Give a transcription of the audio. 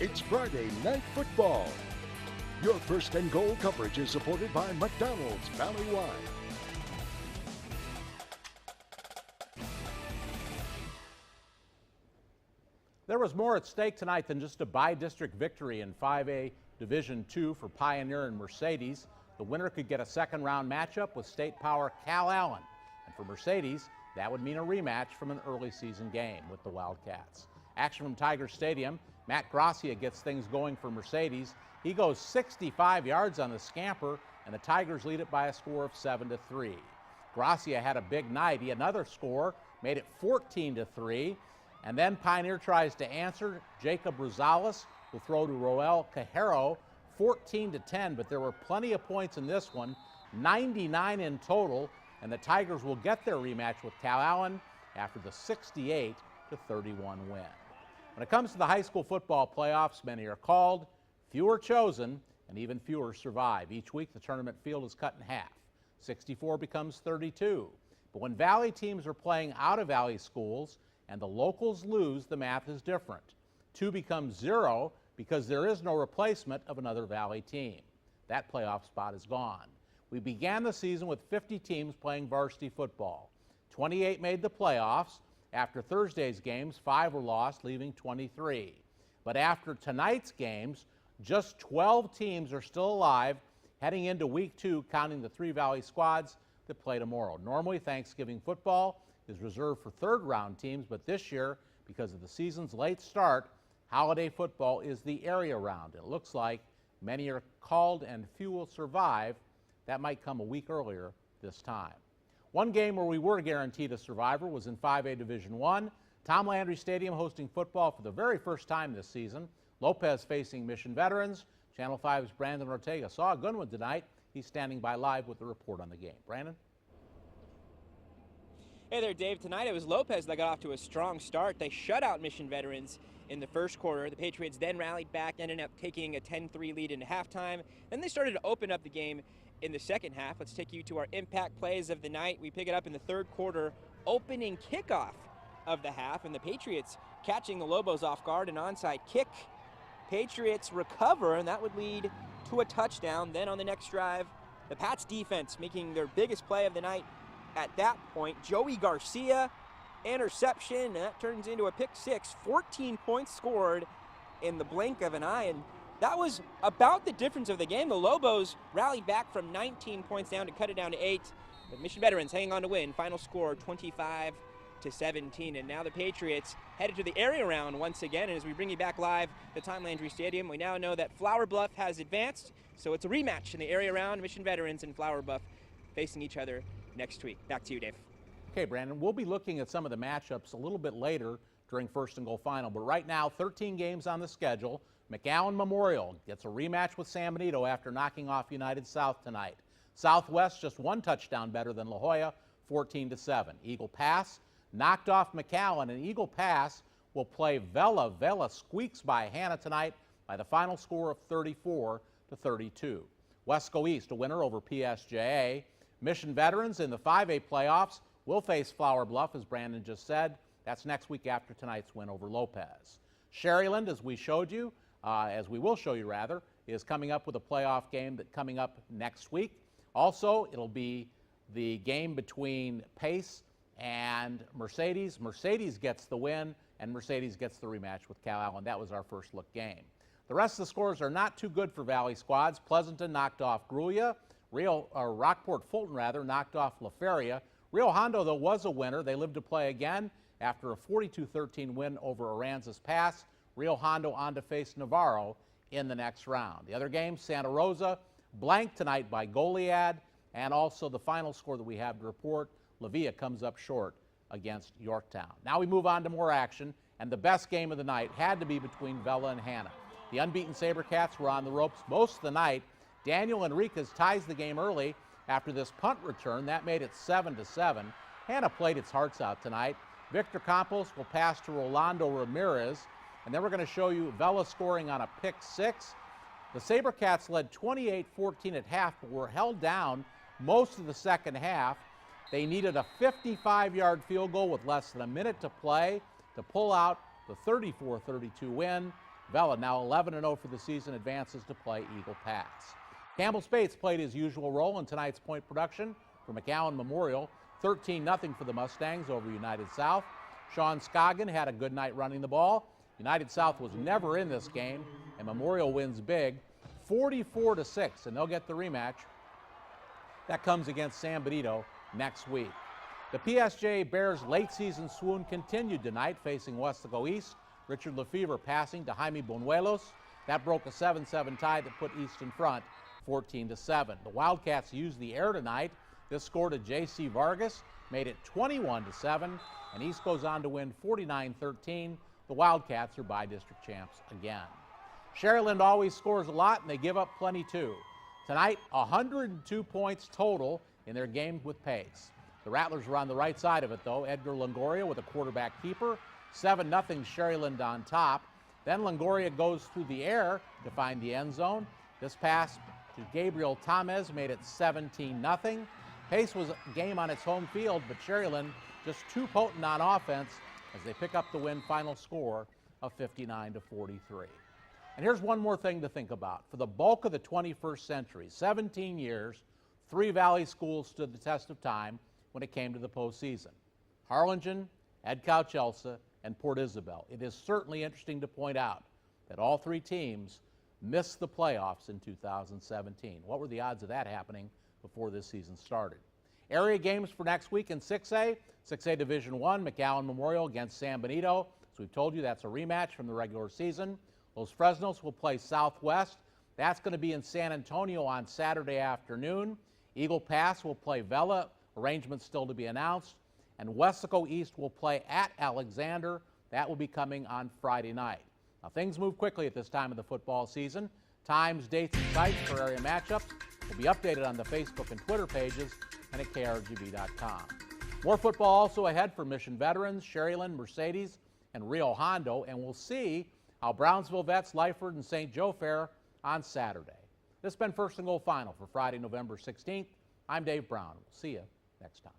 It's Friday Night Football. Your first and goal coverage is supported by McDonald's Valley-wide. There was more at stake tonight than just a by-district victory in 5A Division II for Pioneer and Mercedes. The winner could get a second-round matchup with state power Cal Allen. And for Mercedes, that would mean a rematch from an early season game with the Wildcats. Action from Tiger Stadium. Matt Gracia gets things going for Mercedes. He goes 65 yards on the scamper, and the Tigers lead it by a score of 7-3. Gracia had a big night. He had another score, made it 14-3. And then Pioneer tries to answer. Jacob Rosales will throw to Roel Cajero, 14-10, but there were plenty of points in this one, 99 in total, and the Tigers will get their rematch with Cal Allen after the 68-31 win. When it comes to the high school football playoffs, many are called, fewer chosen, and even fewer survive. Each week the tournament field is cut in half. 64 becomes 32. But when Valley teams are playing out of Valley schools and the locals lose, the math is different. 2 becomes 0 because there is no replacement of another Valley team. That playoff spot is gone. We began the season with 50 teams playing varsity football. 28 made the playoffs. After Thursday's games, 5 were lost, leaving 23. But after tonight's games, just 12 teams are still alive heading into week 2, counting the 3 Valley squads that play tomorrow. Normally, Thanksgiving football is reserved for third-round teams, but this year, because of the season's late start, holiday football is the area round. It looks like many are called and few will survive. That might come a week earlier this time. One game where we were guaranteed a survivor was in 5A Division I. Tom Landry Stadium hosting football for the very first time this season. Lopez facing Mission Veterans. Channel 5's Brandon Ortega saw a good one tonight. He's standing by live with the report on the game. Brandon? Hey there, Dave. Tonight it was Lopez that got off to a strong start. They shut out Mission Veterans in the first quarter. The Patriots then rallied back, ended up taking a 10-3 lead into halftime. Then they started to open up the game in the second half. Let's take you to our impact plays of the night. We pick it up in the third quarter, opening kickoff of the half, and the Patriots catching the Lobos off guard, an onside kick. Patriots recover, and that would lead to a touchdown. Then on the next drive, the Pats defense making their biggest play of the night at that point. Joey Garcia, interception, and that turns into a pick six. 14 points scored in the blink of an eye, and that was about the difference of the game. The Lobos rallied back from 19 points down to cut it down to 8. But Mission Veterans hanging on to win. Final score 25-17. And now the Patriots headed to the area round once again. And as we bring you back live to Tom Landry Stadium, we now know that Flower Bluff has advanced. So it's a rematch in the area round. Mission Veterans and Flower Bluff facing each other next week. Back to you, Dave. Okay, Brandon, we'll be looking at some of the matchups a little bit later during First and Goal Final. But right now, 13 games on the schedule. McAllen Memorial gets a rematch with San Benito after knocking off United South tonight. Southwest just 1 touchdown better than La Jolla, 14-7. Eagle Pass knocked off McAllen, and Eagle Pass will play Vela. Vela squeaks by Hannah tonight by the final score of 34-32. Wesco East, a winner over PSJA. Mission Veterans in the 5A playoffs will face Flower Bluff, as Brandon just said. That's next week after tonight's win over Lopez. Sherryland, as we showed you, as we will show you rather, is coming up with a playoff game that coming up next week. Also, it'll be the game between Pace and Mercedes. Mercedes gets the win, and Mercedes gets the rematch with Cal Allen. That was our first look game. The rest of the scores are not too good for Valley squads. Pleasanton knocked off Gruya. Rockport Fulton knocked off La Feria. Rio Hondo, though, was a winner. They lived to play again after a 42-13 win over Aransas Pass. Rio Hondo on to face Navarro in the next round. The other games, Santa Rosa blanked tonight by Goliad, and also the final score that we have to report, La Villa comes up short against Yorktown. Now we move on to more action, and the best game of the night had to be between Vela and Hannah. The unbeaten SaberCats were on the ropes most of the night. Daniel Enriquez ties the game early after this punt return. That made it 7-7. Hannah played its hearts out tonight. Victor Campos will pass to Rolando Ramirez. And then we're going to show you Vela scoring on a pick six. The SaberCats led 28-14 at half, but were held down most of the second half. They needed a 55-yard field goal with less than a minute to play to pull out the 34-32 win. Vela, now 11-0 for the season, advances to play Eagle Pass. Campbell Spates played his usual role in tonight's point production for McAllen Memorial. 13-0 for the Mustangs over United South. Sean Scoggin had a good night running the ball. United South was never in this game, and Memorial wins big, 44-6, and they'll get the rematch. That comes against San Benito next week. The PSJ Bears' late season swoon continued tonight, facing Westaco East. Richard Lefevre passing to Jaime Bonuelos. That broke a 7-7 tie that put East in front, 14-7. The Wildcats used the air tonight. This score to J.C. Vargas made it 21-7, and East goes on to win 49-13. The Wildcats are by-district champs again. Sharyland always scores a lot, and they give up plenty too. Tonight, 102 points total in their game with pace. The Rattlers were on the right side of it, though. Edgar Longoria with a quarterback keeper. 7-0 Sharyland on top. Then Longoria goes through the air to find the end zone. This pass to Gabriel Tamez made it 17-0. Pace was a game on its home field, but Sharyland just too potent on offense as they pick up the win, final score of 59-43. And here's one more thing to think about. For the bulk of the 21st century, 17 years, 3 Valley schools stood the test of time when it came to the postseason. Harlingen, Edcouch-Elsa, and Port Isabel. It is certainly interesting to point out that all 3 teams missed the playoffs in 2017. What were the odds of that happening before this season started? Area games for next week in 6A. 6A Division I, McAllen Memorial against San Benito. As we've told you, that's a rematch from the regular season. Los Fresnos will play Southwest. That's going to be in San Antonio on Saturday afternoon. Eagle Pass will play Vela. Arrangements still to be announced. And Westaco East will play at Alexander. That will be coming on Friday night. Now, things move quickly at this time of the football season. Times, dates, and sites for area matchups will be updated on the Facebook and Twitter pages and at krgb.com. More football also ahead for Mission Veterans, Sharyland, Mercedes, and Rio Hondo, and we'll see how Brownsville Vets, Lyford, and St. Joe fare on Saturday. This has been First and Goal Final for Friday, November 16th. I'm Dave Brown. We'll see you next time.